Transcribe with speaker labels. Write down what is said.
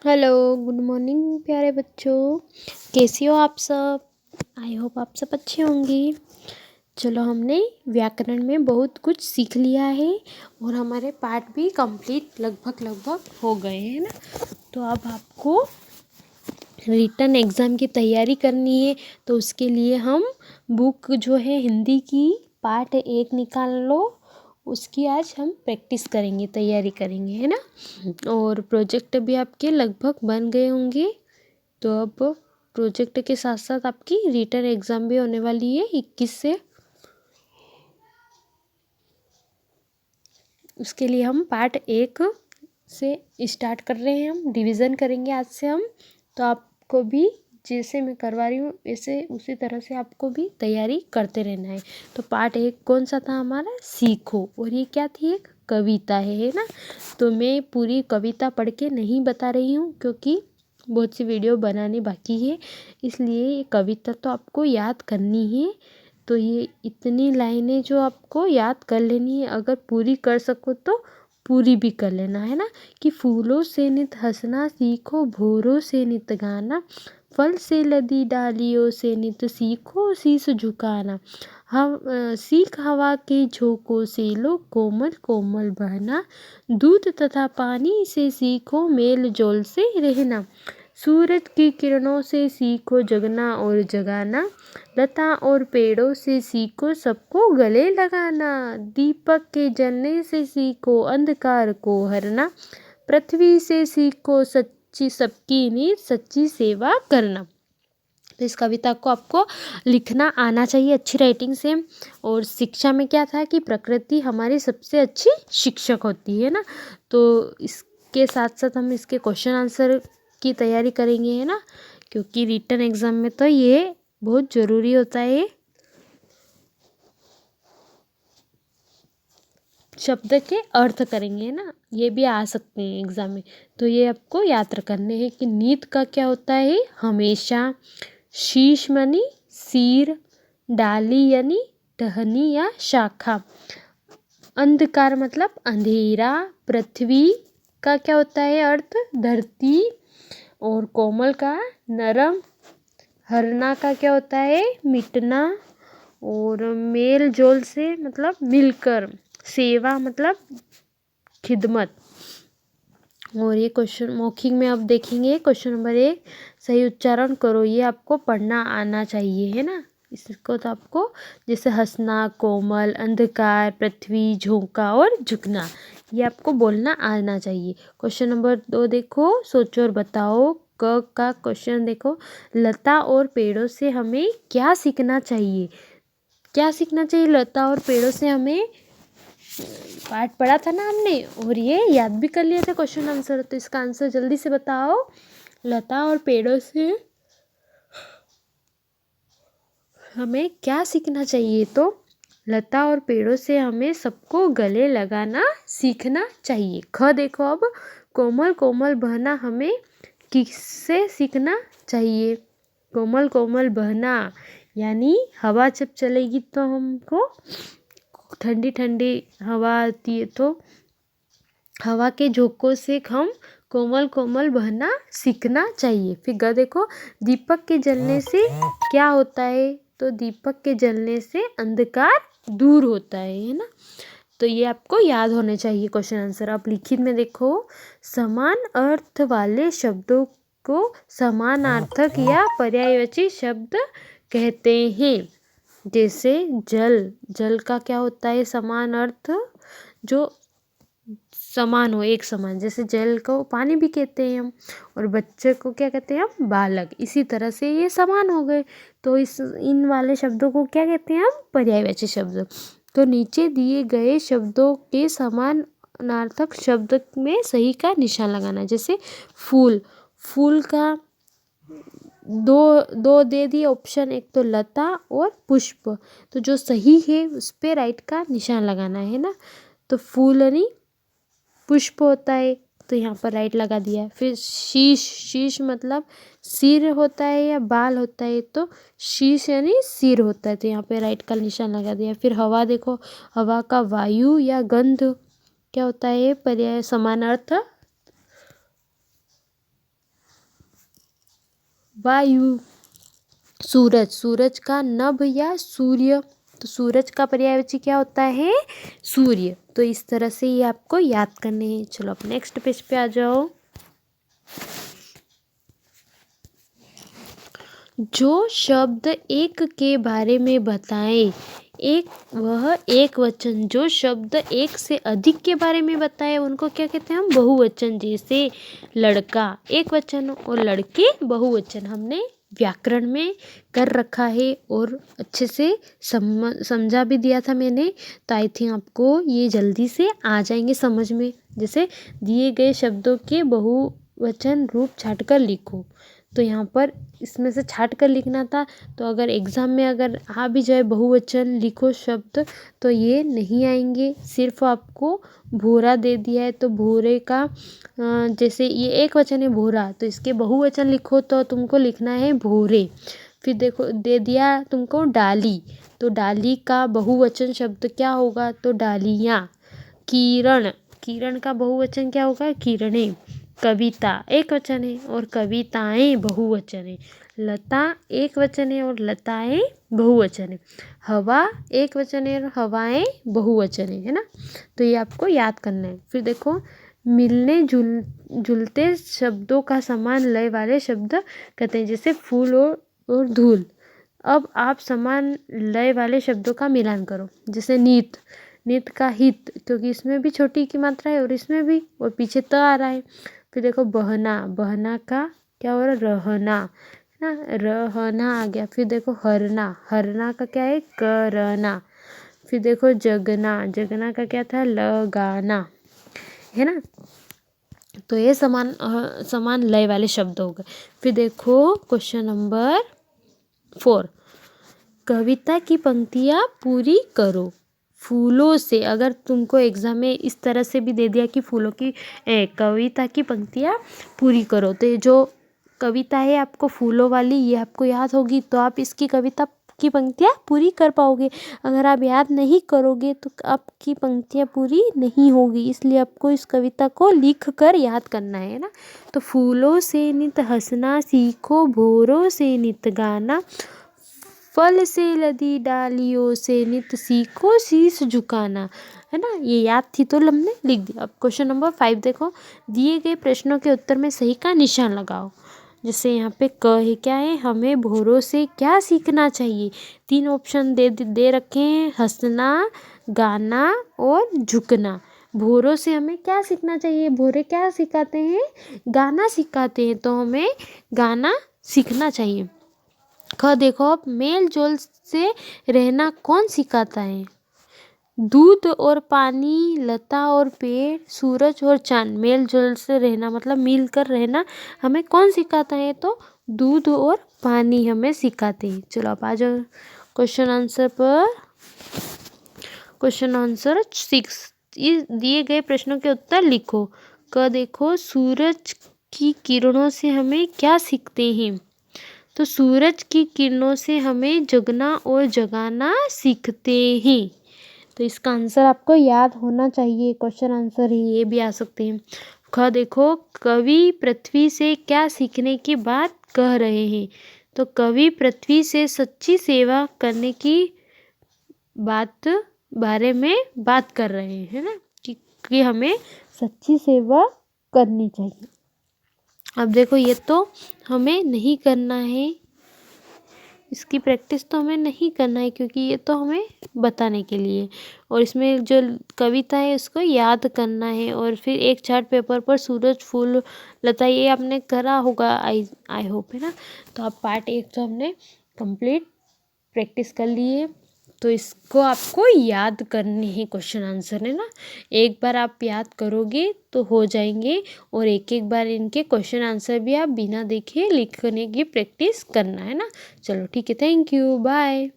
Speaker 1: Hello, good morning प्यारे बच्चों। कैसे हो आप सब? आई होप आप सब अच्छे होंगे। चलो, हमने व्याकरण में बहुत कुछ सीख लिया है और हमारे पाठ भी कंप्लीट लगभग हो गए हैं ना। तो अब आपको रिटन एग्ज़ाम की तैयारी करनी है, तो उसके लिए हम बुक जो है हिंदी की पार्ट 1 निकाल लो। उसकी आज हम प्रैक्टिस करेंगे, तैयारी करेंगे, है ना। और प्रोजेक्ट भी आपके लगभग बन गए होंगे। तो अब प्रोजेक्ट के साथ साथ आपकी रिटन एग्ज़ाम भी होने वाली है 21 से। उसके लिए हम पार्ट 1 से स्टार्ट कर रहे हैं, हम डिवीज़न करेंगे आज से हम। तो आपको भी जैसे मैं करवा रही हूँ वैसे उसी तरह से आपको भी तैयारी करते रहना है। तो पार्ट 1 कौन सा था हमारा? सीखो। और ये क्या थी? एक कविता है ना। तो मैं पूरी कविता पढ़ के नहीं बता रही हूँ क्योंकि बहुत सी वीडियो बनानी बाकी है, इसलिए ये कविता तो आपको याद करनी है। तो ये इतनी लाइनें जो आपको याद कर लेनी है, अगर पूरी कर सको तो पूरी भी कर लेना, है ना। कि फूलों से नित हंसना सीखो, भौरों से नित गाना, फल से लदी डालियों से नित सीखो शीश झुकाना, सीख हवा के झोंकों से लो कोमल कोमल बहना, दूध तथा पानी से सीखो मेल जोल से रहना, सूरज की किरणों से सीखो जगना और जगाना, लता और पेड़ों से सीखो सबको गले लगाना, दीपक के जलने से सीखो अंधकार को हरना, पृथ्वी से सीखो सच्ची सबकी नीत सच्ची सेवा करना। तो इस कविता को आपको लिखना आना चाहिए अच्छी राइटिंग से। और शिक्षा में क्या था कि प्रकृति हमारी सबसे अच्छी शिक्षक होती है ना। तो इसके साथ साथ हम इसके क्वेश्चन आंसर की तैयारी करेंगे, है ना, क्योंकि रिटन एग्ज़ाम में तो ये बहुत ज़रूरी होता है। शब्द के अर्थ करेंगे ना, ये भी आ सकते हैं एग्ज़ाम में। तो ये आपको याद करने हैं कि नीत का क्या होता है? हमेशा, शीश मनी सिर, डाली यानी टहनी या शाखा, अंधकार मतलब अंधेरा, पृथ्वी का क्या होता है अर्थ? धरती, और कोमल का नरम, हरना का क्या होता है? मिटना, और मेल जोल से मतलब मिलकर, सेवा मतलब खिदमत। और ये क्वेश्चन मौखिक में अब देखेंगे। क्वेश्चन नंबर 1, सही उच्चारण करो। ये आपको पढ़ना आना चाहिए, है ना। इसको तो आपको जैसे हंसना, कोमल, अंधकार, पृथ्वी, झोंका और झुकना, ये आपको बोलना आना चाहिए। क्वेश्चन नंबर 2 देखो, सोचो और बताओ। क का क्वेश्चन देखो, लता और पेड़ों से हमें क्या सीखना चाहिए? क्या सीखना चाहिए लता और पेड़ों से? हमें पाठ पढ़ा था ना हमने, और ये याद भी कर लिया था क्वेश्चन आंसर। तो इसका आंसर जल्दी से बताओ। लता और पेड़ों से हमें क्या सीखना चाहिए? तो लता और पेड़ों से हमें सबको गले लगाना सीखना चाहिए। ख देखो अब, कोमल कोमल बहना हमें किससे सीखना चाहिए? कोमल कोमल बहना यानी हवा जब चलेगी तो हमको ठंडी ठंडी हवा आती है, तो हवा के झोंकों से हम कोमल कोमल बहना सीखना चाहिए। फिर ग देखो, दीपक के जलने से क्या होता है? तो दीपक के जलने से अंधकार दूर होता है ना। तो ये आपको याद होने चाहिए क्वेश्चन आंसर। अब लिखित में देखो, समान अर्थ वाले शब्दों को समानार्थक या पर्यायवाची शब्द कहते हैं। जैसे जल, जल का क्या होता है समान अर्थ? जो समान हो, एक समान, जैसे जल को पानी भी कहते हैं हम, और बच्चे को क्या कहते हैं हम? बालक। इसी तरह से ये समान हो गए। तो इन वाले शब्दों को क्या कहते हैं हम? पर्यायवाची शब्द। तो नीचे दिए गए शब्दों के समानार्थक शब्द में सही का निशान लगाना है। जैसे फूल, फूल का दो दो दे दिए ऑप्शन, एक तो लता और पुष्प। तो जो सही है उस पे राइट का निशान लगाना है ना। तो फूल यानी पुष्प होता है, तो यहाँ पर राइट लगा दिया। फिर शीश, शीश मतलब सिर होता है या बाल होता है, तो शीश यानी सिर होता है, तो यहाँ पे राइट का निशान लगा दिया। फिर हवा देखो, हवा का वायु या गंध क्या होता है? पर्याय समानार्थ वायु। सूरज, सूरज का नभ या सूर्य, तो सूरज का पर्यायवाची क्या होता है? सूर्य। तो इस तरह से ये आपको याद करने हैं। चलो अब नेक्स्ट पेज पे आ जाओ। जो शब्द एक के बारे में बताएं, वह एक वचन। जो शब्द एक से अधिक के बारे में बताए उनको क्या कहते हैं हम? बहुवचन। जैसे लड़का एक वचन और लड़के बहुवचन, हमने व्याकरण में कर रखा है और अच्छे से समझा भी दिया था मैंने, तो आई थिंक आपको ये जल्दी से आ जाएंगे समझ में। जैसे दिए गए शब्दों के बहुवचन रूप छांटकर लिखो, तो यहाँ पर इसमें से छाट कर लिखना था। तो अगर एग्ज़ाम में अगर आ भी जाए बहुवचन लिखो शब्द, तो ये नहीं आएंगे। सिर्फ आपको भूरा दे दिया है, तो भूरे का जैसे ये एक वचन है भूरा, तो इसके बहुवचन लिखो तो तुमको लिखना है भूरे। फिर देखो दे दिया तुमको डाली, तो डाली का बहुवचन शब्द क्या होगा? तो डालियाँ। किरण, किरण का बहुवचन क्या होगा? किरणें। कविता एक वचन है और कविताएं बहुवचन है। लता एक वचन है और लताएं बहुवचन है। हवा एक वचन है और हवाएं बहुवचन है ना। तो ये आपको याद करना है। फिर देखो मिलने जुलते शब्दों का समान लय वाले शब्द कहते हैं, जैसे फूल और धूल। अब आप समान लय वाले शब्दों का मिलान करो, जैसे नीत, नीत का हित, क्योंकि इसमें भी छोटी की मात्रा है और इसमें भी, और पीछे त आ रहा है। फिर देखो बहना, बहना का क्या हो रहा है? रहना, है ना, रहना आ गया। फिर देखो हरना, हरना का क्या है? करना। फिर देखो जगना, जगना का क्या था? लगाना, है ना। तो ये समान लय वाले शब्द हो गए। फिर देखो क्वेश्चन नंबर 4, कविता की पंक्तियाँ पूरी करो। फूलों से, अगर तुमको एग्जाम में इस तरह से भी दे दिया कि फूलों की कविता की पंक्तियाँ पूरी करो, तो ये जो कविता है आपको फूलों वाली, ये आपको याद होगी तो आप इसकी कविता की पंक्तियाँ पूरी कर पाओगे। अगर आप याद नहीं करोगे तो आपकी पंक्तियाँ पूरी नहीं होगी, इसलिए आपको इस कविता को लिख कर याद करना है ना। तो फूलों से नित हंसना सीखो, भोरों से नित गाना, फल से लदी डालियों से नित सीखो शीश झुकाना, है ना। ये याद थी तो हमने लिख दिया। अब क्वेश्चन नंबर 5 देखो, दिए गए प्रश्नों के उत्तर में सही का निशान लगाओ। जैसे यहाँ पे क है, क्या है? हमें भोरों से क्या सीखना चाहिए? 3 ऑप्शन दे रखे हैं, हंसना, गाना और झुकना। भोरों से हमें क्या सीखना चाहिए? भोरे क्या सिखाते हैं? गाना सिखाते हैं, तो हमें गाना सीखना चाहिए। ख देखो, अब मेल जोल से रहना कौन सिखाता है? दूध और पानी, लता और पेड़, सूरज और चांद। मेल जोल से रहना मतलब मिल कर रहना हमें कौन सिखाता है? तो दूध और पानी हमें सिखाते हैं। चलो अब आ जाओ क्वेश्चन आंसर पर। क्वेश्चन आंसर 6, इस दिए गए प्रश्नों के उत्तर लिखो। क देखो, सूरज की किरणों से हमें क्या सीखते हैं? तो सूरज की किरणों से हमें जगना और जगाना सीखते हैं। तो इसका आंसर आपको याद होना चाहिए, क्वेश्चन आंसर ही ये भी आ सकते हैं। ख देखो, कवि पृथ्वी से क्या सीखने की बात कह रहे हैं? तो कवि पृथ्वी से सच्ची सेवा करने की बारे में बात कर रहे हैं ना, कि हमें सच्ची सेवा करनी चाहिए। अब देखो, ये तो हमें नहीं करना है, इसकी प्रैक्टिस तो हमें नहीं करना है, क्योंकि ये तो हमें बताने के लिए, और इसमें जो कविता है उसको याद करना है। और फिर एक चार्ट पेपर पर सूरज, फूल, लता, ये आपने करा होगा आई होप, है ना। तो अब पार्ट 1 तो हमने कंप्लीट प्रैक्टिस कर लिए, तो इसको आपको याद करने हैं क्वेश्चन आंसर, है ना। एक बार आप याद करोगे तो हो जाएंगे, और एक बार इनके क्वेश्चन आंसर भी आप बिना देखे लिखने की प्रैक्टिस करना है ना। चलो ठीक है, थैंक यू, बाय।